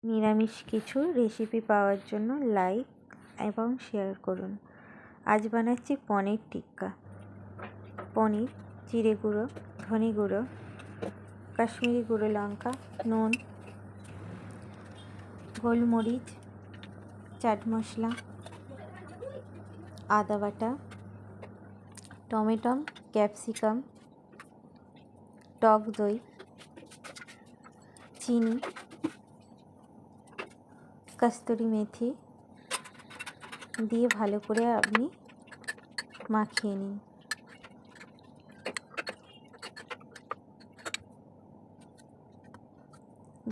নিরামিষ কিছু রেসিপি পাওয়ার জন্য লাইক এবং শেয়ার করুন। আজ বানাচ্ছি পনির টিক্কা। পনির, জিরে গুঁড়ো, ধনে গুঁড়ো, কাশ্মীরি গুঁড়ো লঙ্কা, নুন, গোলমরিচ, চাট মশলা, আদা বাটা, টমেটো, ক্যাপসিকাম, টক দই, চিনি, কস্তুরি মেথি দিয়ে ভালো করে আপনি মাখিয়ে নিন।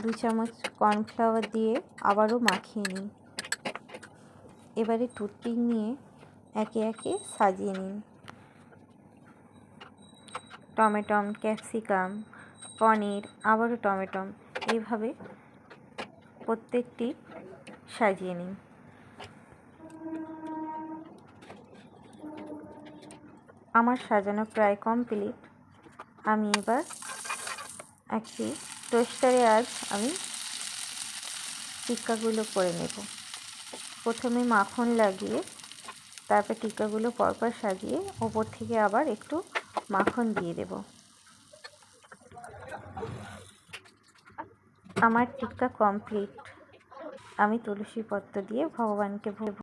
দু চামচ কর্নফ্লাওয়ার দিয়ে আবারও মাখিয়ে নিন। এবারে টুথপিক নিয়ে একে একে সাজিয়ে নিন। টমেটো, ক্যাপসিকাম, পনির, আবারও টমেটো, এইভাবে প্রত্যেকটি সাজিয়ে নিন। আমার সাজানো প্রায় কমপ্লিট। আমি এবার একটি টোস্টারে আজ আমি টিক্কাগুলো করে নেব। প্রথমে মাখন লাগিয়ে তারপর টিক্কাগুলো পরপর সাজিয়ে ওপর থেকে আবার একটু মাখন দিয়ে দেব। আমার টিক্কা কমপ্লিট। আমি তুলসী পত্র দিয়ে ভগবানকে